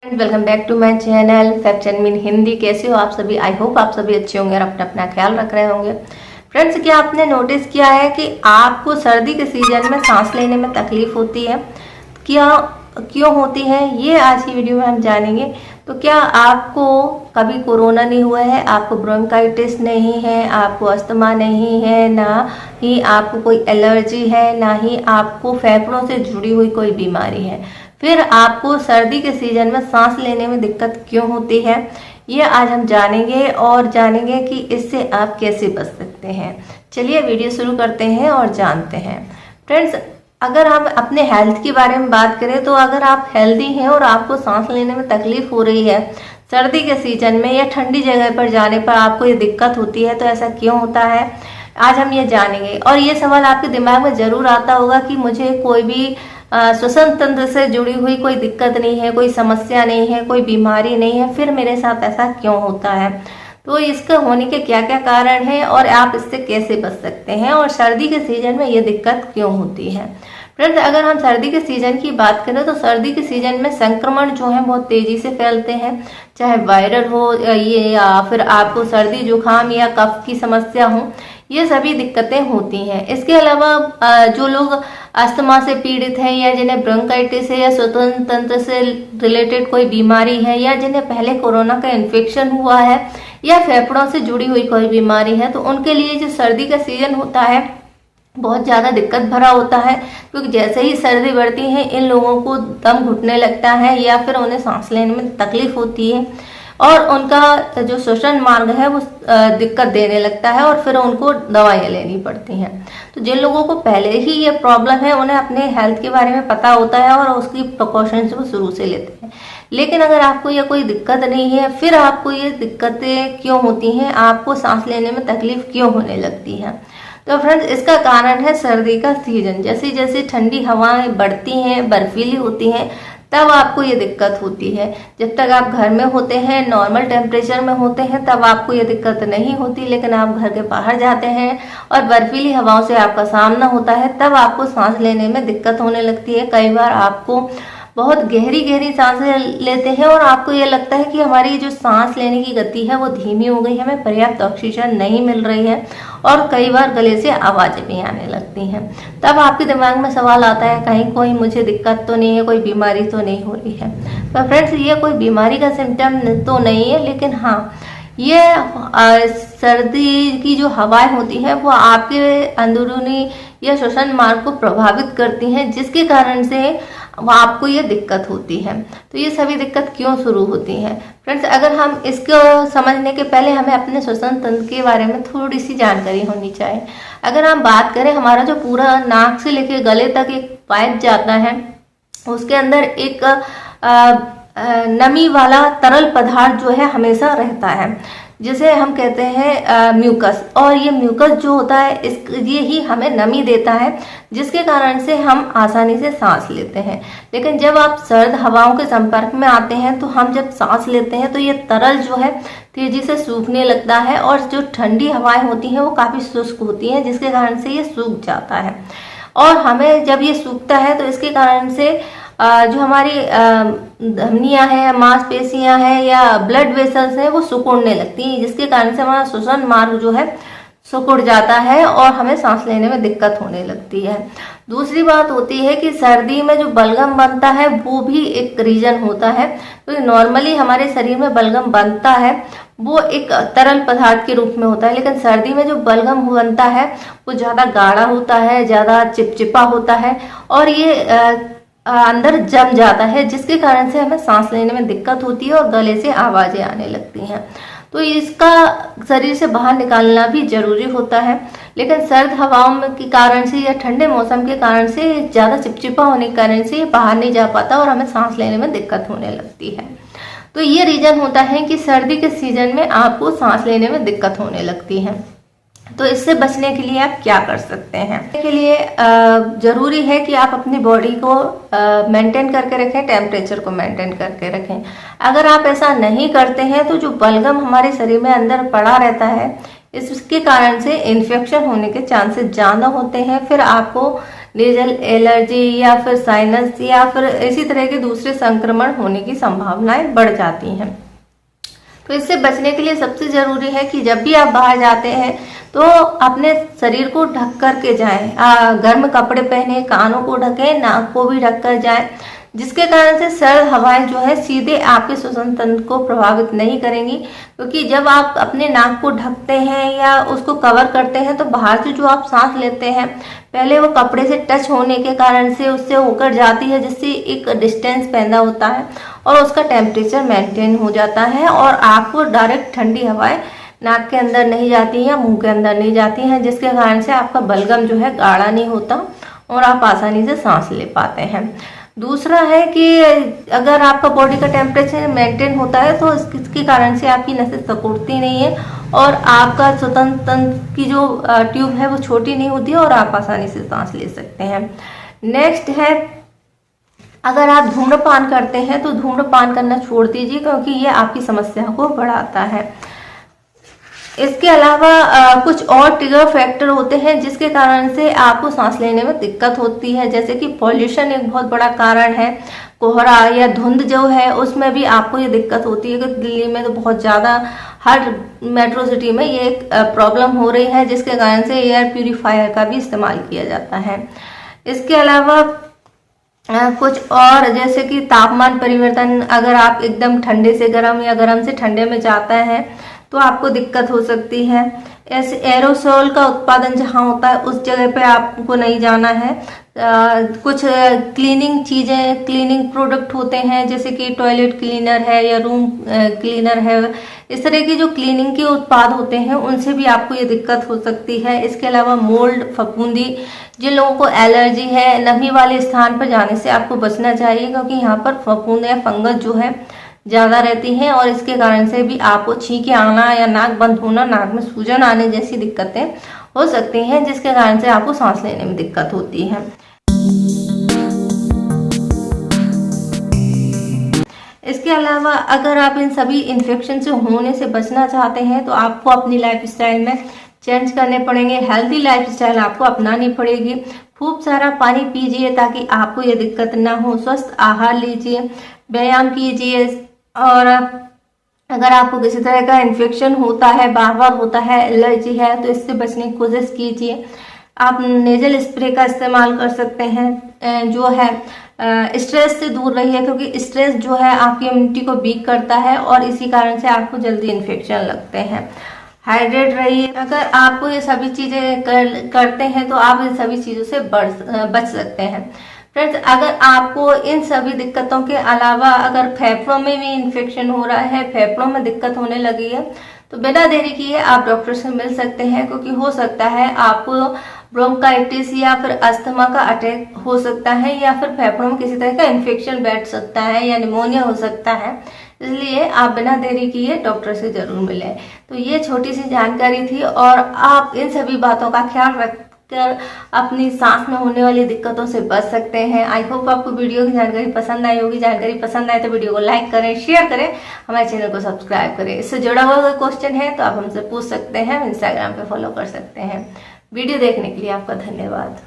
Welcome back to my channel fact and mean Hindi. कैसे हो आप सभी? आई होप आप सभी अच्छे होंगे और अपना अपना ख्याल रख रहे होंगे। फ्रेंड्स, क्या आपने नोटिस किया है कि आपको सर्दी के सीजन में सांस लेने में तकलीफ होती है? क्या क्यों होती है, ये आज की वीडियो में हम जानेंगे। तो क्या आपको कभी कोरोना नहीं हुआ है, आपको ब्रोंकाइटिस नहीं है, आपको अस्थमा नहीं है, ना ही आपको कोई एलर्जी है, ना ही आपको फेफड़ों से जुड़ी हुई कोई बीमारी है, फिर आपको सर्दी के सीजन में सांस लेने में दिक्कत क्यों होती है, ये आज हम जानेंगे और जानेंगे कि इससे आप कैसे बच सकते हैं। चलिए वीडियो शुरू करते हैं और जानते हैं। फ्रेंड्स, अगर हम अपने हेल्थ के बारे में बात करें तो अगर आप हेल्दी हैं और आपको सांस लेने में तकलीफ हो रही है सर्दी के सीजन में या ठंडी जगह पर जाने पर आपको ये दिक्कत होती है, तो ऐसा क्यों होता है आज हम ये जानेंगे। और ये सवाल आपके दिमाग में जरूर आता होगा कि मुझे कोई भी श्वसन तंत्र से जुड़ी हुई कोई दिक्कत नहीं है, कोई समस्या नहीं है, कोई बीमारी नहीं है, फिर मेरे साथ ऐसा क्यों होता है। तो इसके होने के क्या क्या कारण हैं और आप इससे कैसे बच सकते हैं, और सर्दी के सीजन में ये दिक्कत क्यों होती है। फ्रेंड्स, अगर हम सर्दी के सीजन की बात करें तो सर्दी के सीजन में संक्रमण जो है बहुत तेजी से फैलते हैं, चाहे वायरल हो ये या फिर आपको सर्दी जुकाम या कफ की समस्या हो, ये सभी दिक्कतें होती हैं। इसके अलावा जो लोग अस्थमा से पीड़ित हैं या जिन्हें ब्रोंकाइटिस है या श्वसन तंत्र से रिलेटेड कोई बीमारी है या जिन्हें पहले कोरोना का इन्फेक्शन हुआ है या फेफड़ों से जुड़ी हुई कोई बीमारी है, तो उनके लिए जो सर्दी का सीजन होता है बहुत ज़्यादा दिक्कत भरा होता है, क्योंकि जैसे ही सर्दी बढ़ती है इन लोगों को दम घुटने लगता है या फिर उन्हें सांस लेने में तकलीफ होती है और उनका जो श्वसन मार्ग है वो दिक्कत देने लगता है और फिर उनको दवाइयाँ लेनी पड़ती हैं। तो जिन लोगों को पहले ही ये प्रॉब्लम है उन्हें अपने हेल्थ के बारे में पता होता है और उसकी प्रिकॉशंस वो शुरू से लेते हैं। लेकिन अगर आपको ये कोई दिक्कत नहीं है, फिर आपको ये दिक्कतें क्यों होती हैं, आपको सांस लेने में तकलीफ क्यों होने लगती है। तो फ्रेंड्स, इसका कारण है सर्दी का सीजन। जैसे जैसे ठंडी हवाएं बढ़ती हैं, बर्फीली होती हैं, तब आपको ये दिक्कत होती है। जब तक आप घर में होते हैं, नॉर्मल टेम्परेचर में होते हैं, तब आपको ये दिक्कत नहीं होती। लेकिन आप घर के बाहर जाते हैं और बर्फीली हवाओं से आपका सामना होता है, तब आपको सांस लेने में दिक्कत होने लगती है। कई बार आपको बहुत गहरी गहरी सांसें लेते हैं और आपको ये लगता है कि हमारी जो सांस लेने की गति है वो धीमी हो गई है, हमें पर्याप्त ऑक्सीजन नहीं मिल रही है और कई बार गले से आवाज़ें भी आने लगती हैं। तब आपके दिमाग में सवाल आता है कहीं कोई मुझे दिक्कत तो नहीं है, कोई बीमारी तो नहीं हो रही है। तो फ्रेंड्स, ये कोई बीमारी का सिम्टम तो नहीं है, लेकिन हाँ, ये सर्दी की जो हवाएं होती हैं वो आपके अंदरूनी या श्वसन मार्ग को प्रभावित करती हैं, जिसके कारण से आपको ये दिक्कत होती है। तो ये सभी दिक्कत क्यों शुरू होती है फ्रेंड्स, अगर हम इसको समझने के पहले हमें अपने श्वसन तंत्र के बारे में थोड़ी सी जानकारी होनी चाहिए। अगर हम बात करें, हमारा जो पूरा नाक से लेकर गले तक एक पाइप जाता है, उसके अंदर एक नमी वाला तरल पदार्थ जो है हमेशा रहता है, जिसे हम कहते हैं म्यूकस। और ये म्यूकस जो होता है ये ही हमें नमी देता है, जिसके कारण से हम आसानी से सांस लेते हैं। लेकिन जब आप सर्द हवाओं के संपर्क में आते हैं तो हम जब सांस लेते हैं तो ये तरल जो है तेजी से सूखने लगता है और जो ठंडी हवाएं होती हैं वो काफ़ी शुष्क होती हैं, जिसके कारण से ये सूख जाता है। और हमें जब ये सूखता है तो इसके कारण से जो हमारी धमनियां हैं, मांसपेशियां हैं या ब्लड वेसल्स हैं वो सिकुड़ने लगती हैं, जिसके कारण से हमारा श्वसन मार्ग जो है सिकुड़ जाता है और हमें सांस लेने में दिक्कत होने लगती है। दूसरी बात होती है कि सर्दी में जो बलगम बनता है वो भी एक रीजन होता है। तो नॉर्मली हमारे शरीर में बलगम बनता है वो एक तरल पदार्थ के रूप में होता है, लेकिन सर्दी में जो बलगम बनता है वो ज़्यादा गाढ़ा होता है, ज़्यादा चिपचिपा होता है और ये अंदर जम जाता है, जिसके कारण से हमें सांस लेने में दिक्कत होती है और गले से आवाज़ें आने लगती हैं। तो इसका शरीर से बाहर निकालना भी जरूरी होता है, लेकिन सर्द हवाओं के कारण से या ठंडे मौसम के कारण से ज़्यादा चिपचिपा होने के कारण से ये बाहर नहीं जा पाता और हमें सांस लेने में दिक्कत होने लगती है। तो ये रीज़न होता है कि सर्दी के सीजन में आपको सांस लेने में दिक्कत होने लगती है। तो इससे बचने के लिए आप क्या कर सकते हैं? इसके लिए जरूरी है कि आप अपनी बॉडी को मेंटेन करके रखें, टेम्परेचर को मेंटेन करके रखें। अगर आप ऐसा नहीं करते हैं तो जो बलगम हमारे शरीर में अंदर पड़ा रहता है, इसके कारण से इन्फेक्शन होने के चांसेस ज़्यादा होते हैं। फिर आपको नेजल एलर्जी या फिर साइनस या फिर इसी तरह के दूसरे संक्रमण होने की संभावनाएं बढ़ जाती हैं। तो इससे बचने के लिए सबसे जरूरी है कि जब भी आप बाहर जाते हैं तो अपने शरीर को ढक कर के जाएं, गर्म कपड़े पहने, कानों को ढकें, नाक को भी ढक कर जाएं, जिसके कारण से सर्द हवाएं जो है सीधे आपके श्वसन तंत्र को प्रभावित नहीं करेंगी। क्योंकि जब आप अपने नाक को ढकते हैं या उसको कवर करते हैं तो बाहर से जो आप सांस लेते हैं पहले वो कपड़े से टच होने के कारण से उससे होकर जाती है, जिससे एक डिस्टेंस पैदा होता है और उसका टेम्परेचर मेंटेन हो जाता है और आपको डायरेक्ट ठंडी हवाएं नाक के अंदर नहीं जाती हैं, मुंह के अंदर नहीं जाती हैं, जिसके कारण से आपका बलगम जो है गाढ़ा नहीं होता और आप आसानी से सांस ले पाते हैं। दूसरा है कि अगर आपका बॉडी का टेम्परेचर मेंटेन होता है तो इसके कारण से आपकी नसें सिकुड़ती नहीं है और आपका श्वसन तंत्र की जो ट्यूब है वो छोटी नहीं होती है और आप आसानी से सांस ले सकते हैं। नेक्स्ट है, अगर आप धूम्रपान करते हैं तो धूम्रपान करना छोड़ दीजिए, क्योंकि ये आपकी समस्या को बढ़ाता है। इसके अलावा कुछ और ट्रिगर फैक्टर होते हैं जिसके कारण से आपको सांस लेने में दिक्कत होती है, जैसे कि पॉल्यूशन एक बहुत बड़ा कारण है। कोहरा या धुंध जो है उसमें भी आपको ये दिक्कत होती है कि दिल्ली में तो बहुत ज़्यादा हर मेट्रो सिटी में ये एक प्रॉब्लम हो रही है, जिसके कारण से एयर प्यूरिफायर का भी इस्तेमाल किया जाता है। इसके अलावा कुछ और, जैसे कि तापमान परिवर्तन, अगर आप एकदम ठंडे से गर्म या गर्म से ठंडे में जाता है तो आपको दिक्कत हो सकती है। ऐसे एरोसोल का उत्पादन जहाँ होता है उस जगह पे आपको नहीं जाना है। कुछ क्लीनिंग चीज़ें, क्लीनिंग प्रोडक्ट होते हैं जैसे कि टॉयलेट क्लीनर है या रूम क्लीनर है, इस तरह की जो क्लीनिंग के उत्पाद होते हैं उनसे भी आपको ये दिक्कत हो सकती है। इसके अलावा मोल्ड, फफूंदी, जिन लोगों को एलर्जी है, नमी वाले स्थान पर जाने से आपको बचना चाहिए, क्योंकि यहाँ पर फफूंद या फंगस जो है ज़्यादा रहती हैं और इसके कारण से भी आपको छींके आना या नाक बंद होना, नाक में सूजन आने जैसी दिक्कतें हो सकती हैं, जिसके कारण से आपको सांस लेने में दिक्कत होती है। इसके अलावा अगर आप इन सभी इन्फेक्शन से होने से बचना चाहते हैं तो आपको अपनी लाइफस्टाइल में चेंज करने पड़ेंगे। हेल्दी लाइफस्टाइल आपको अपनानी पड़ेगी। खूब सारा पानी पीजिए ताकि आपको ये दिक्कत ना हो। स्वस्थ आहार लीजिए, व्यायाम कीजिए और अगर आपको किसी तरह का इन्फेक्शन होता है, बार बार होता है, एलर्जी है, तो इससे बचने की कोशिश कीजिए। आप नेजल स्प्रे का इस्तेमाल कर सकते हैं। जो है स्ट्रेस से दूर रहिए, क्योंकि स्ट्रेस जो है आपकी इम्यूनिटी को वीक करता है और इसी कारण से आपको जल्दी इन्फेक्शन लगते हैं। हाइड्रेट रहिए। अगर आपको ये सभी चीज़ें करते हैं तो आप इन सभी चीज़ों से बच सकते हैं। फ्रेंड्स, अगर आपको इन सभी दिक्कतों के अलावा अगर फेफड़ों में भी इन्फेक्शन हो रहा है, फेफड़ों में दिक्कत होने लगी है, तो बिना देरी किए आप डॉक्टर से मिल सकते हैं, क्योंकि हो सकता है आपको ब्रोंकाइटिस या फिर अस्थमा का अटैक हो सकता है या फिर फेफड़ों में किसी तरह का इन्फेक्शन बैठ सकता है या निमोनिया हो सकता है। इसलिए आप बिना देरी किए डॉक्टर से जरूर मिलें। तो ये छोटी सी जानकारी थी और आप इन सभी बातों का ख्याल रखकर अपनी सांस में होने वाली दिक्कतों से बच सकते हैं। आई होप आपको वीडियो की जानकारी पसंद आई होगी। जानकारी पसंद आए तो वीडियो को लाइक करें, शेयर करें, हमारे चैनल को सब्सक्राइब करें। इससे जुड़ा हुआ कोई क्वेश्चन है तो आप हमसे पूछ सकते हैं, इंस्टाग्राम पे फॉलो कर सकते हैं। वीडियो देखने के लिए आपका धन्यवाद।